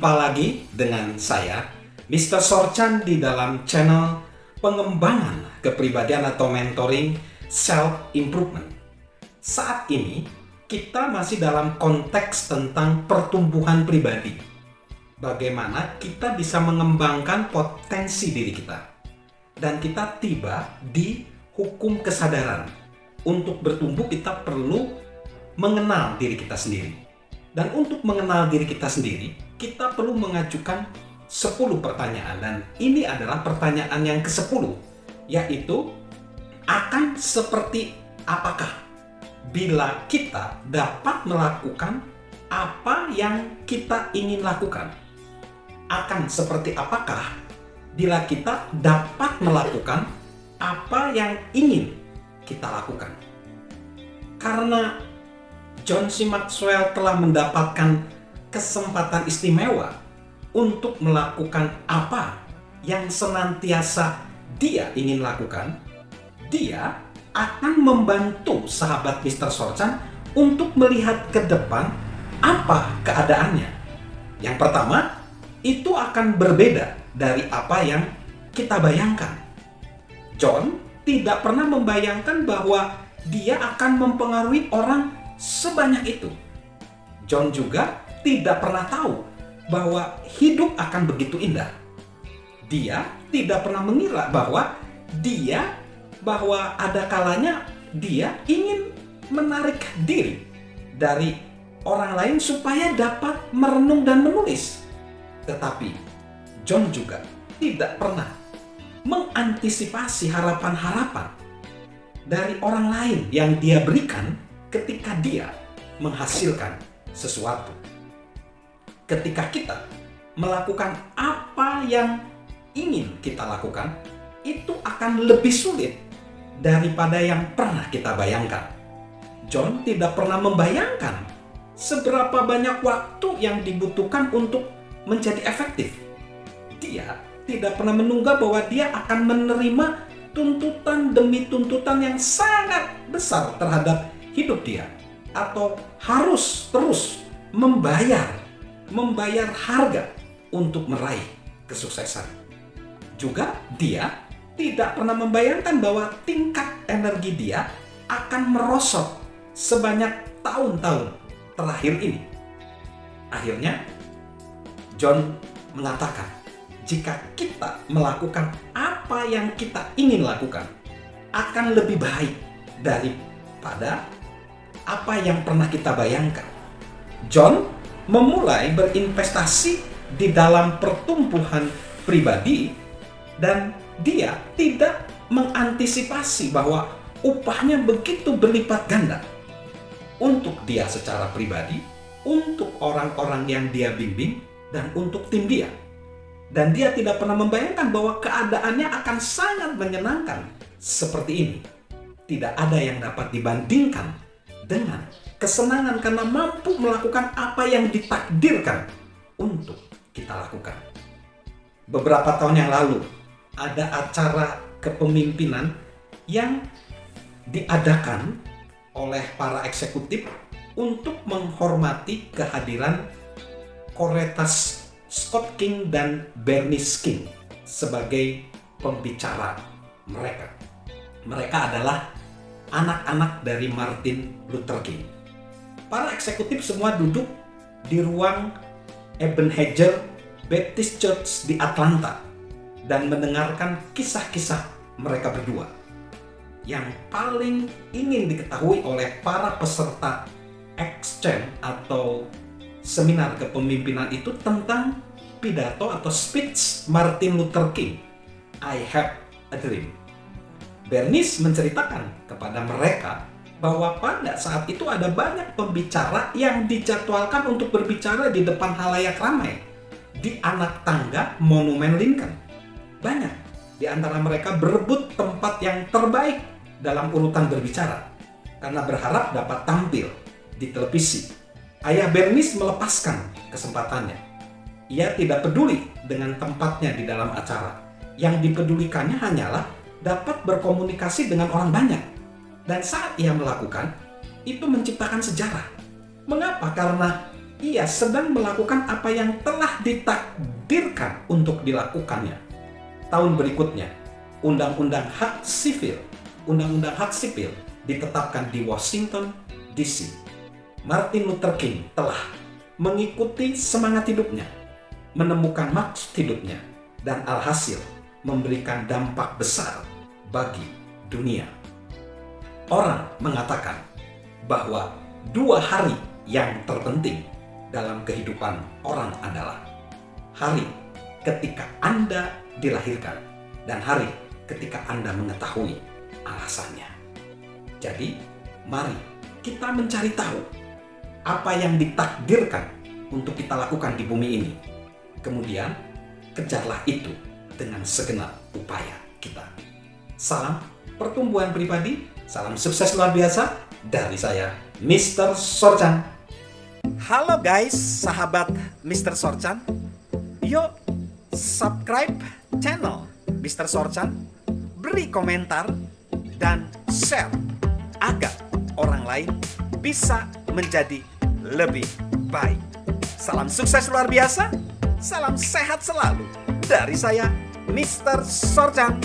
Jumpa lagi dengan saya, Mr. Sorchan, di dalam channel pengembangan kepribadian atau mentoring self-improvement. Saat ini, kita masih dalam konteks tentang pertumbuhan pribadi. Bagaimana kita bisa mengembangkan potensi diri kita. Dan kita tiba di hukum kesadaran. Untuk bertumbuh, kita perlu mengenal diri kita sendiri. Dan untuk mengenal diri kita sendiri, kita perlu mengajukan 10 pertanyaan. Dan ini adalah pertanyaan yang ke-10, yaitu akan seperti apakah bila kita dapat melakukan apa yang kita ingin lakukan? Akan seperti apakah bila kita dapat melakukan apa yang ingin kita lakukan? Karena John C. Maxwell telah mendapatkan kesempatan istimewa untuk melakukan apa yang senantiasa dia ingin lakukan. Dia akan membantu sahabat Mr. Sorchan untuk melihat ke depan apa keadaannya. Yang pertama, itu akan berbeda dari apa yang kita bayangkan. John tidak pernah membayangkan bahwa dia akan mempengaruhi orang sebanyak itu. John juga tidak pernah tahu bahwa hidup akan begitu indah. Dia tidak pernah mengira bahwa ada kalanya dia ingin menarik diri dari orang lain supaya dapat merenung dan menulis. Tetapi John juga tidak pernah mengantisipasi harapan-harapan dari orang lain yang dia berikan ketika dia menghasilkan sesuatu. Ketika kita melakukan apa yang ingin kita lakukan, itu akan lebih sulit daripada yang pernah kita bayangkan. John tidak pernah membayangkan seberapa banyak waktu yang dibutuhkan untuk menjadi efektif. Dia tidak pernah menunggu bahwa dia akan menerima tuntutan demi tuntutan yang sangat besar terhadap hidup dia, atau harus terus membayar harga untuk meraih kesuksesan. Juga dia tidak pernah membayangkan bahwa tingkat energi dia akan merosot sebanyak tahun-tahun terakhir ini. Akhirnya John mengatakan, jika kita melakukan apa yang kita ingin lakukan, akan lebih baik daripada apa yang pernah kita bayangkan. John memulai berinvestasi di dalam pertumbuhan pribadi, dan dia tidak mengantisipasi bahwa upahnya begitu berlipat ganda untuk dia secara pribadi, untuk orang-orang yang dia bimbing, dan untuk tim dia. Dan dia tidak pernah membayangkan bahwa keadaannya akan sangat menyenangkan seperti ini. Tidak ada yang dapat dibandingkan dengan kesenangan karena mampu melakukan apa yang ditakdirkan untuk kita lakukan. Beberapa tahun yang lalu, ada acara kepemimpinan yang diadakan oleh para eksekutif untuk menghormati kehadiran Koretas Scott King dan Bernice King sebagai pembicara mereka. Mereka adalah anak-anak dari Martin Luther King. Para eksekutif semua duduk di ruang Ebenezer Baptist Church di Atlanta dan mendengarkan kisah-kisah mereka berdua. Yang paling ingin diketahui oleh para peserta exchange atau seminar kepemimpinan itu tentang pidato atau speech Martin Luther King, I Have a Dream. Bernice menceritakan kepada mereka bahwa pada saat itu ada banyak pembicara yang dijadwalkan untuk berbicara di depan halayak ramai di anak tangga Monumen Lincoln. Banyak di antara mereka berebut tempat yang terbaik dalam urutan berbicara karena berharap dapat tampil di televisi. Ayah Bernice melepaskan kesempatannya. Ia tidak peduli dengan tempatnya di dalam acara. Yang dipedulikannya hanyalah dapat berkomunikasi dengan orang banyak. Dan saat ia melakukan, itu menciptakan sejarah. Mengapa? Karena ia sedang melakukan apa yang telah ditakdirkan untuk dilakukannya. Tahun berikutnya, Undang-Undang Hak Sipil ditetapkan di Washington, D.C. Martin Luther King telah mengikuti semangat hidupnya, menemukan maksud hidupnya, dan alhasil memberikan dampak besar bagi dunia. Orang mengatakan bahwa 2 hari yang terpenting dalam kehidupan orang adalah hari ketika Anda dilahirkan dan hari ketika Anda mengetahui alasannya. Jadi, mari kita mencari tahu apa yang ditakdirkan untuk kita lakukan di bumi ini. Kemudian, kejarlah itu dengan segenap upaya kita. Salam pertumbuhan pribadi, salam sukses luar biasa dari saya, Mr. Sorchan. Halo guys, sahabat Mr. Sorchan. Yuk, subscribe channel Mr. Sorchan, beri komentar, dan share agar orang lain bisa menjadi lebih baik. Salam sukses luar biasa, salam sehat selalu dari saya, Mr. Sorchan.